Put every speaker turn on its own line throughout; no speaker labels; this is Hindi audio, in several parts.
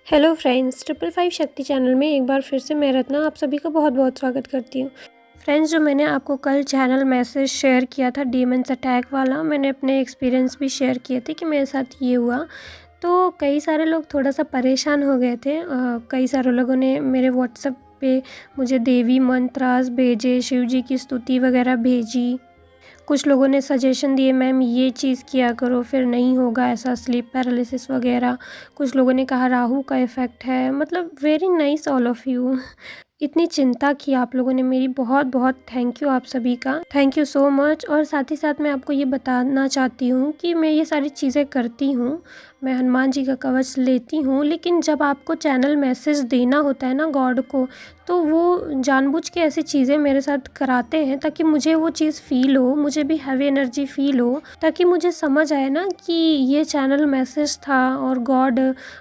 हेलो फ्रेंड्स, 555 शक्ति चैनल में एक बार फिर से मैं रत्ना आप सभी का बहुत बहुत स्वागत करती हूँ। फ्रेंड्स, जो मैंने आपको कल चैनल मैसेज शेयर किया था डीमंस अटैक वाला, मैंने अपने एक्सपीरियंस भी शेयर किए थे कि मेरे साथ ये हुआ। तो कई सारे लोग थोड़ा सा परेशान हो गए थे। कई सारे लोगों ने मेरे व्हाट्सएप पे मुझे देवी मंत्रास भेजे, शिव जी की स्तुति वगैरह भेजी। कुछ लोगों ने सजेशन दिए, मैम ये चीज़ किया करो फिर नहीं होगा ऐसा, स्लीप पैरालिसिस वगैरह। कुछ लोगों ने कहा राहु का इफ़ेक्ट है। मतलब very nice all of you. इतनी चिंता की आप लोगों ने मेरी, बहुत बहुत थैंक यू आप सभी का, थैंक यू सो मच। और साथ ही साथ मैं आपको ये बताना चाहती हूँ कि मैं ये सारी चीज़ें करती हूँ, मैं हनुमान जी का कवच लेती हूँ, लेकिन जब आपको चैनल मैसेज देना होता है ना गॉड को, तो वो जानबूझ के ऐसी चीज़ें मेरे साथ कराते हैं ताकि मुझे वो चीज़ फ़ील हो, मुझे भी हैवी एनर्जी फ़ील हो, ताकि मुझे समझ आए ना कि ये चैनल मैसेज था और गॉड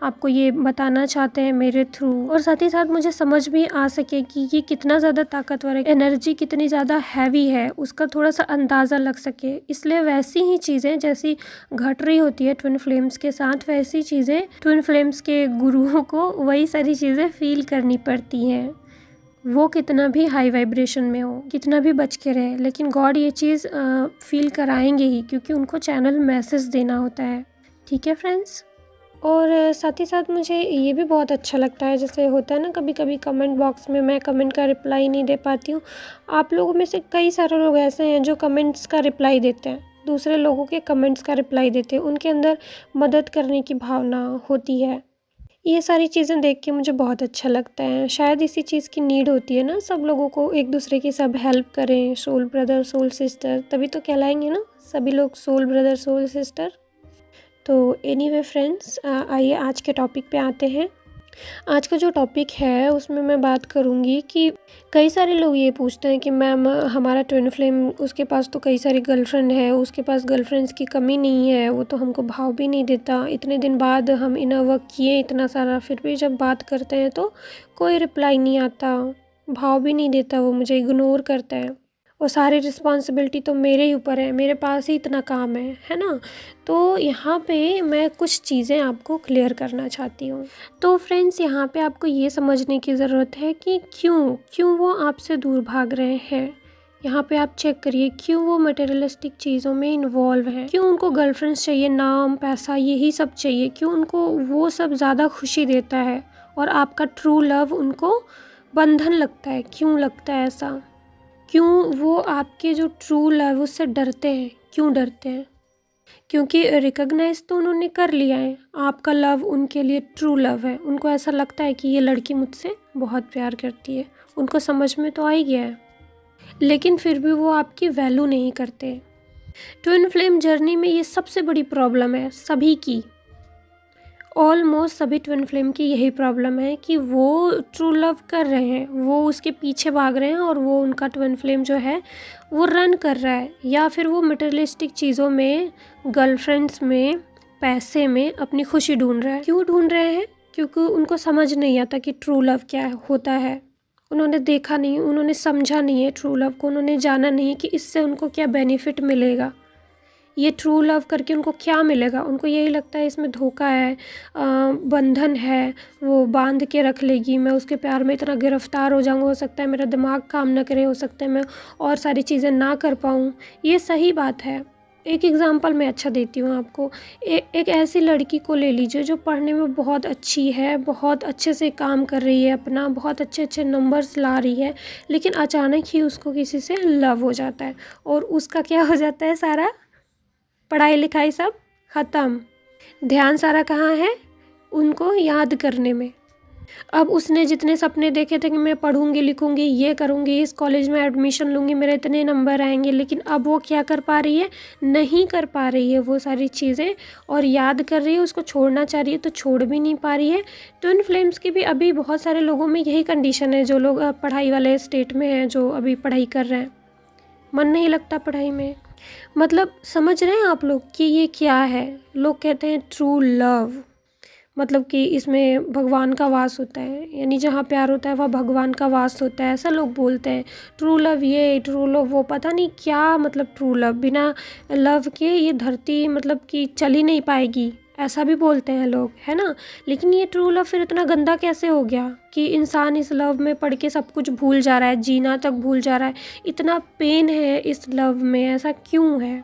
आपको ये बताना चाहते हैं मेरे थ्रू। और साथ ही साथ मुझे समझ भी आ सके कि ये कितना ज़्यादा ताकतवर है, एनर्जी कितनी ज़्यादा हैवी है, उसका थोड़ा सा अंदाज़ा लग सके। इसलिए वैसी ही चीज़ें जैसी घट रही होती है ट्विन फ्लेम्स के साथ, वैसी चीज़ें ट्विन फ्लेम्स के गुरुओं को वही सारी चीज़ें फ़ील करनी पड़ती हैं। वो कितना भी हाई वाइब्रेशन में हो, कितना भी बच के रहे, लेकिन गॉड ये चीज़ फील कराएंगे ही, क्योंकि उनको चैनल मैसेज देना होता है। ठीक है फ्रेंड्स। और साथ ही साथ मुझे ये भी बहुत अच्छा लगता है, जैसे होता है ना कभी कभी कमेंट बॉक्स में मैं कमेंट का रिप्लाई नहीं दे पाती हूँ। आप लोगों में से कई सारे लोग ऐसे हैं जो कमेंट्स का रिप्लाई देते हैं, दूसरे लोगों के कमेंट्स का रिप्लाई देते हैं, उनके अंदर मदद करने की भावना होती है। ये सारी चीज़ें देख के मुझे बहुत अच्छा लगता है। शायद इसी चीज़ की नीड होती है ना, सब लोगों को एक दूसरे की सब हेल्प करें, सोल ब्रदर सोल सिस्टर, तभी तो कहलाएंगे ना सभी लोग सोल ब्रदर सोल सिस्टर। तो एनीवे फ्रेंड्स, आइए आज के टॉपिक पे आते हैं। आज का जो टॉपिक है उसमें मैं बात करूँगी कि कई सारे लोग ये पूछते हैं कि मैम हमारा ट्विन फ्लेम, उसके पास तो कई सारी गर्लफ्रेंड है, उसके पास गर्लफ्रेंड्स की कमी नहीं है, वो तो हमको भाव भी नहीं देता, इतने दिन बाद हम इनर वर्क किए इतना सारा, फिर भी जब बात करते हैं तो कोई रिप्लाई नहीं आता, भाव भी नहीं देता, वो मुझे इग्नोर करता है, और सारी रिस्पॉन्सिबिलिटी तो मेरे ही ऊपर है, मेरे पास ही इतना काम है ना। तो यहाँ पे मैं कुछ चीज़ें आपको क्लियर करना चाहती हूँ। तो फ्रेंड्स, यहाँ पे आपको ये समझने की ज़रूरत है कि क्यों वो आपसे दूर भाग रहे हैं। यहाँ पे आप चेक करिए, क्यों वो मटेरियलिस्टिक चीज़ों में इन्वॉल्व हैं, क्यों उनको गर्लफ्रेंड्स चाहिए, नाम पैसा यही सब चाहिए, क्यों उनको वो सब ज़्यादा खुशी देता है और आपका ट्रू लव उनको बंधन लगता है। क्यों लगता है ऐसा? क्यों वो आपके जो ट्रू लव उससे डरते हैं? क्यों डरते हैं? क्योंकि रिकॉग्नाइज तो उन्होंने कर लिया है, आपका लव उनके लिए ट्रू लव है। उनको ऐसा लगता है कि ये लड़की मुझसे बहुत प्यार करती है, उनको समझ में तो आ ही गया है, लेकिन फिर भी वो आपकी वैल्यू नहीं करते। ट्विन फ्लेम जर्नी में ये सबसे बड़ी प्रॉब्लम है सभी की, ऑलमोस्ट सभी ट्विन फ्लेम की यही प्रॉब्लम है कि वो ट्रू लव कर रहे हैं, वो उसके पीछे भाग रहे हैं, और वो उनका ट्विन फ्लेम जो है वो रन कर रहा है, या फिर वो मटेरियलिस्टिक चीज़ों में, गर्लफ्रेंड्स में, पैसे में अपनी खुशी ढूंढ रहा है। क्यों ढूंढ रहे हैं? क्योंकि उनको समझ नहीं आता कि ट्रू लव क्या होता है। उन्होंने देखा नहीं, उन्होंने समझा नहीं है ट्रू लव को, उन्होंने जाना नहीं कि इससे उनको क्या बेनिफिट मिलेगा, ये ट्रू लव करके उनको क्या मिलेगा। उनको यही लगता है इसमें धोखा है, बंधन है, वो बांध के रख लेगी, मैं उसके प्यार में इतना गिरफ्तार हो जाऊँगा, हो सकता है मेरा दिमाग काम ना करे, हो सकता है मैं और सारी चीज़ें ना कर पाऊँ। ये सही बात है। एक एग्ज़ाम्पल मैं अच्छा देती हूँ आपको। एक ऐसी लड़की को ले लीजिए जो पढ़ने में बहुत अच्छी है, बहुत अच्छे से काम कर रही है अपना, बहुत अच्छे अच्छे नंबर्स ला रही है, लेकिन अचानक ही उसको किसी से लव हो जाता है, और उसका क्या हो जाता है, सारा पढ़ाई लिखाई सब ख़त्म, ध्यान सारा कहाँ है, उनको याद करने में। अब उसने जितने सपने देखे थे कि मैं पढ़ूंगी लिखूंगी, ये करूंगी, इस कॉलेज में एडमिशन लूंगी, मेरे इतने नंबर आएंगे, लेकिन अब वो क्या कर पा रही है, नहीं कर पा रही है वो सारी चीज़ें, और याद कर रही है, उसको छोड़ना चाह रही है तो छोड़ भी नहीं पा रही है। ट्विन फ्लेम्स की भी अभी बहुत सारे लोगों में यही कंडीशन है, जो लोग पढ़ाई वाले स्टेट में हैं, जो अभी पढ़ाई कर रहे हैं, मन नहीं लगता पढ़ाई में। मतलब समझ रहे हैं आप लोग कि ये क्या है? लोग कहते हैं ट्रू लव, मतलब कि इसमें भगवान का वास होता है, यानी जहाँ प्यार होता है वहाँ भगवान का वास होता है, ऐसा लोग बोलते हैं। ट्रू लव ये, ट्रू लव वो, पता नहीं क्या मतलब ट्रू लव। बिना लव के ये धरती मतलब कि चल ही नहीं पाएगी, ऐसा भी बोलते हैं लोग, है ना। लेकिन ये ट्रू लव फिर इतना गंदा कैसे हो गया कि इंसान इस लव में पड़ के सब कुछ भूल जा रहा है, जीना तक भूल जा रहा है। इतना पेन है इस लव में, ऐसा क्यों है?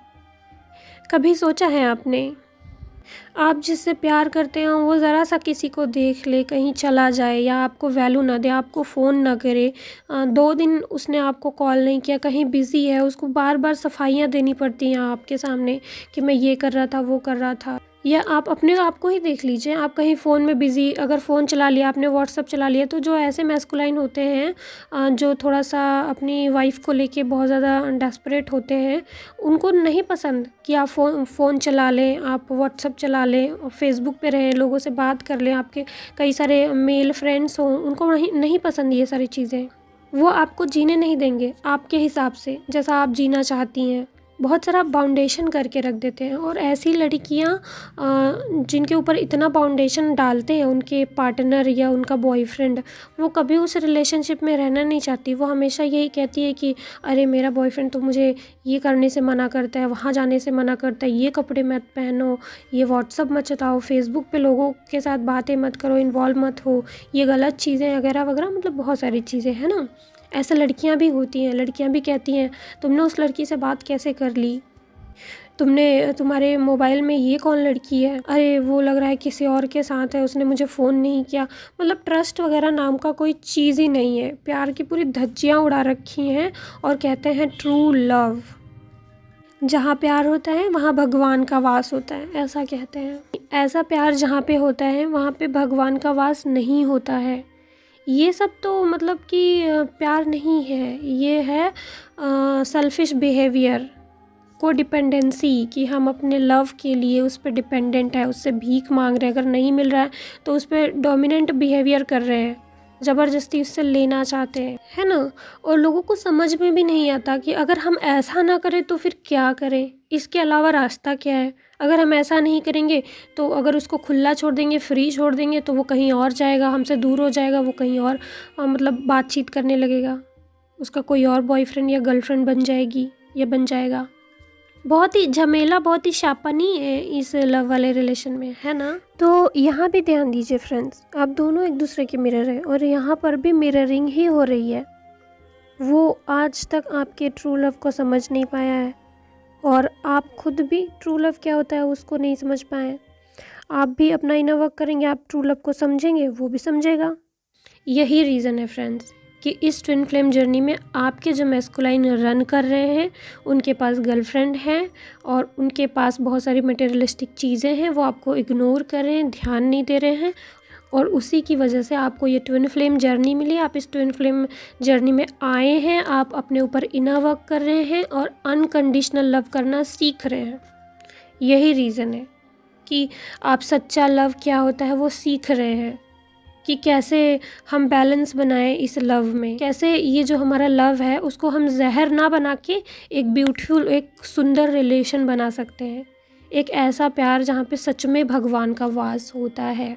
कभी सोचा है आपने? आप जिससे प्यार करते हैं वो ज़रा सा किसी को देख ले, कहीं चला जाए या आपको वैल्यू ना दे, आपको फ़ोन ना करे, 2 दिन उसने आपको कॉल नहीं किया, कहीं बिज़ी है, उसको बार बार सफाइयाँ देनी पड़ती हैं आपके सामने कि मैं ये कर रहा था, वो कर रहा था। या आप अपने आप को ही देख लीजिए, आप कहीं फ़ोन में बिज़ी, अगर फ़ोन चला लिया आपने, व्हाट्सअप चला लिया, तो जो ऐसे मैस्कुलाइन होते हैं, जो थोड़ा सा अपनी वाइफ़ को लेके बहुत ज़्यादा डेस्परेट होते हैं, उनको नहीं पसंद कि आप फ़ोन चला लें, आप व्हाट्सअप चला लें और फेसबुक पे रहें, लोगों से बात कर लें, आपके कई सारे मेल फ्रेंड्स हों, उनको नहीं पसंद ये सारी चीज़ें। वो आपको जीने नहीं देंगे आपके हिसाब से, जैसा आप जीना चाहती हैं। बहुत सारा बाउंडेशन करके रख देते हैं। और ऐसी लड़कियां जिनके ऊपर इतना बाउंडेशन डालते हैं उनके पार्टनर या उनका बॉयफ्रेंड, वो कभी उस रिलेशनशिप में रहना नहीं चाहती। वो हमेशा यही कहती है कि अरे मेरा बॉयफ्रेंड तो मुझे ये करने से मना करता है, वहाँ जाने से मना करता है, ये कपड़े मत पहनो, ये व्हाट्सअप मत चलाओ, फेसबुक पे लोगों के साथ बातें मत करो, इन्वॉल्व मत हो, ये गलत चीज़ें वगैरह वगैरह, मतलब बहुत सारी चीज़ें हैं ना। ऐसा लड़कियां भी होती हैं, लड़कियां भी कहती हैं तुमने उस लड़की से बात कैसे कर ली, तुम्हारे मोबाइल में ये कौन लड़की है, अरे वो लग रहा है किसी और के साथ है, उसने मुझे फ़ोन नहीं किया। मतलब ट्रस्ट वगैरह नाम का कोई चीज़ ही नहीं है। प्यार की पूरी धज्जियाँ उड़ा रखी हैं और कहते हैं ट्रू लव। जहाँ प्यार होता है वहाँ भगवान का वास होता है, ऐसा कहते हैं। ऐसा प्यार जहाँ पे होता है वहाँ पे भगवान का वास नहीं होता है। ये सब तो मतलब कि प्यार नहीं है, ये है सेल्फिश बिहेवियर, को डिपेंडेंसी, कि हम अपने लव के लिए उस पर डिपेंडेंट है, उससे भीख मांग रहे हैं, अगर नहीं मिल रहा है तो उस पर डोमिनेंट बिहेवियर कर रहे हैं, ज़बरदस्ती उससे लेना चाहते हैं, है ना। और लोगों को समझ में भी नहीं आता कि अगर हम ऐसा ना करें तो फिर क्या करें, इसके अलावा रास्ता क्या है। अगर हम ऐसा नहीं करेंगे तो अगर उसको खुला छोड़ देंगे, फ्री छोड़ देंगे, तो वो कहीं और जाएगा, हमसे दूर हो जाएगा, वो कहीं और मतलब बातचीत करने लगेगा, उसका कोई और बॉयफ्रेंड या गर्लफ्रेंड बन जाएगी या बन जाएगा। बहुत ही झमेला, बहुत ही शापनी है इस लव वाले रिलेशन में, है ना। तो यहाँ भी ध्यान दीजिए फ्रेंड्स, आप दोनों एक दूसरे के मिरर हैं और यहाँ पर भी मिररिंग ही हो रही है। वो आज तक आपके ट्रू लव को समझ नहीं पाया है और आप खुद भी ट्रू लव क्या होता है उसको नहीं समझ पाए। आप भी अपना इनर वर्क करेंगे, आप ट्रू लव को समझेंगे, वो भी समझेगा। यही रीज़न है फ्रेंड्स कि इस ट्विन फ्लेम जर्नी में आपके जो मैस्कुलाइन रन कर रहे हैं उनके पास गर्लफ्रेंड है और उनके पास बहुत सारी मटेरियलिस्टिक चीज़ें हैं, वो आपको इग्नोर कर रहे हैं, ध्यान नहीं दे रहे हैं और उसी की वजह से आपको ये ट्विन फ्लेम जर्नी मिली। आप इस ट्विन फ्लेम जर्नी में आए हैं, आप अपने ऊपर इनर वर्क कर रहे हैं और अनकंडीशनल लव करना सीख रहे हैं। यही रीज़न है कि आप सच्चा लव क्या होता है वो सीख रहे हैं, कि कैसे हम बैलेंस बनाएं इस लव में, कैसे ये जो हमारा लव है उसको हम जहर ना बना के एक ब्यूटीफुल, एक सुंदर रिलेशन बना सकते हैं। एक ऐसा प्यार जहाँ पे सच में भगवान का वास होता है।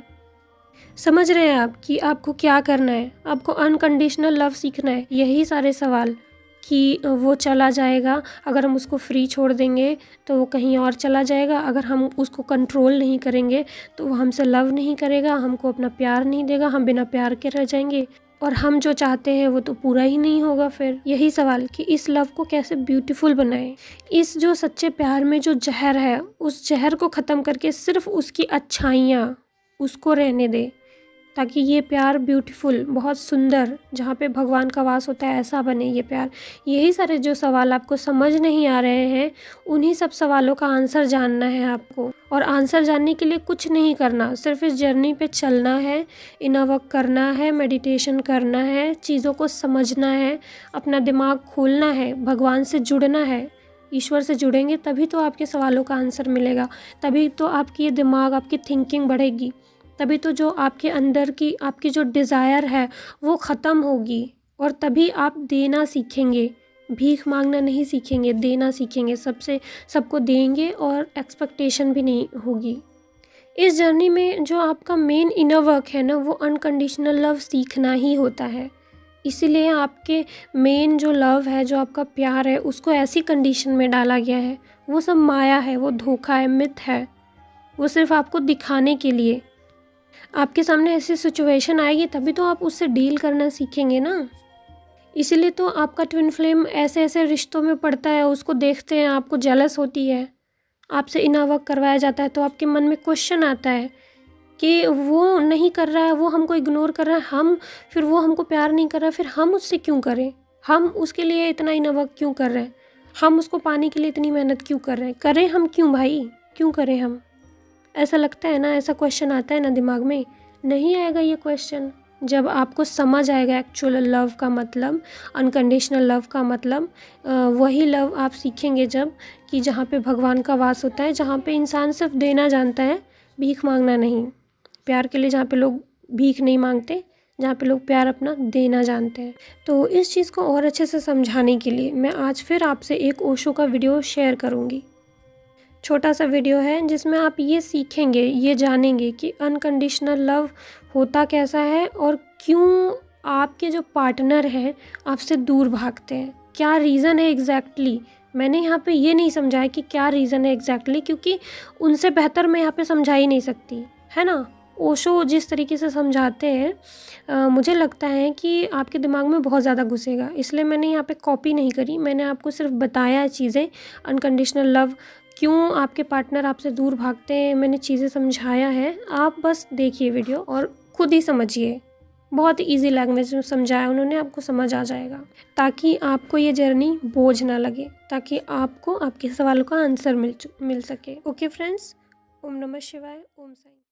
समझ रहे हैं आप कि आपको क्या करना है? आपको अनकंडीशनल लव सीखना है। यही सारे सवाल कि वो चला जाएगा, अगर हम उसको फ्री छोड़ देंगे तो वो कहीं और चला जाएगा, अगर हम उसको कंट्रोल नहीं करेंगे तो वो हमसे लव नहीं करेगा, हमको अपना प्यार नहीं देगा, हम बिना प्यार के रह जाएंगे और हम जो चाहते हैं वो तो पूरा ही नहीं होगा। फिर यही सवाल कि इस लव को कैसे ब्यूटीफुल बनाएं। इस जो सच्चे प्यार में जो जहर है उस जहर को ख़त्म करके सिर्फ उसकी अच्छाइयाँ उसको रहने दें, ताकि ये प्यार ब्यूटीफुल, बहुत सुंदर, जहाँ पे भगवान का वास होता है ऐसा बने ये प्यार। यही सारे जो सवाल आपको समझ नहीं आ रहे हैं उन्हीं सब सवालों का आंसर जानना है आपको। और आंसर जानने के लिए कुछ नहीं करना, सिर्फ इस जर्नी पे चलना है, इनर वर्क करना है, मेडिटेशन करना है, चीज़ों को समझना है, अपना दिमाग खोलना है, भगवान से जुड़ना है। ईश्वर से जुड़ेंगे तभी तो आपके सवालों का आंसर मिलेगा, तभी तो आपकी ये दिमाग, आपकी थिंकिंग बढ़ेगी, तभी तो जो आपके अंदर की आपकी जो डिज़ायर है वो ख़त्म होगी और तभी आप देना सीखेंगे। भीख मांगना नहीं सीखेंगे, देना सीखेंगे, सबसे सबको देंगे और एक्सपेक्टेशन भी नहीं होगी। इस जर्नी में जो आपका मेन इनर वर्क है ना, वो अनकंडीशनल लव सीखना ही होता है। इसीलिए आपके मेन जो लव है, जो आपका प्यार है, उसको ऐसी कंडीशन में डाला गया है। वो सब माया है, वो धोखा है, मिथ है, वो सिर्फ आपको दिखाने के लिए। आपके सामने ऐसी सिचुएशन आएगी तभी तो आप उससे डील करना सीखेंगे ना। इसीलिए तो आपका ट्विन फ्लेम ऐसे ऐसे रिश्तों में पड़ता है, उसको देखते हैं, आपको जेलस होती है, आपसे इनर वर्क करवाया जाता है तो आपके मन में क्वेश्चन आता है कि वो नहीं कर रहा है, वो हमको इग्नोर कर रहा है, फिर वो हमको प्यार नहीं कर रहा है, फिर हम उससे क्यों करें, हम उसके लिए इतना इनर वर्क क्यों कर रहे हैं, हम उसको पाने के लिए इतनी मेहनत क्यों कर रहे हैं, करें हम क्यों भाई, क्यों करें हम। ऐसा लगता है ना, ऐसा क्वेश्चन आता है ना दिमाग में। नहीं आएगा ये क्वेश्चन जब आपको समझ आएगा एक्चुअल लव का मतलब, अनकंडीशनल लव का मतलब। वही लव आप सीखेंगे जब कि जहाँ पे भगवान का वास होता है, जहाँ पे इंसान सिर्फ देना जानता है, भीख मांगना नहीं। प्यार के लिए जहाँ पे लोग भीख नहीं मांगते, जहाँ पे लोग प्यार अपना देना जानते हैं। तो इस चीज़ को और अच्छे से समझाने के लिए मैं आज फिर आपसे एक ओशो का वीडियो शेयर करूँगी। छोटा सा वीडियो है जिसमें आप ये सीखेंगे, ये जानेंगे कि अनकंडीशनल लव होता कैसा है और क्यों आपके जो पार्टनर हैं आपसे दूर भागते हैं, क्या रीज़न है एग्जैक्टली। मैंने यहाँ पे ये नहीं समझाया कि क्या रीज़न है एग्जैक्टली, क्योंकि उनसे बेहतर मैं यहाँ पे समझा ही नहीं सकती, है ना। ओशो जिस तरीके से समझाते हैं मुझे लगता है कि आपके दिमाग में बहुत ज़्यादा घुसेगा, इसलिए मैंने यहाँ पे कॉपी नहीं करी, मैंने आपको सिर्फ बताया चीज़ें। अनकंडीशनल लव क्यों आपके पार्टनर आपसे दूर भागते हैं, मैंने चीज़ें समझाया है। आप बस देखिए वीडियो और खुद ही समझिए, बहुत इजी लैंग्वेज में समझाया उन्होंने, आपको समझ आ जाएगा, ताकि आपको ये जर्नी बोझ ना लगे, ताकि आपको आपके सवालों का आंसर मिल सके। ओके फ्रेंड्स, ओम नमः शिवाय, ओम साई।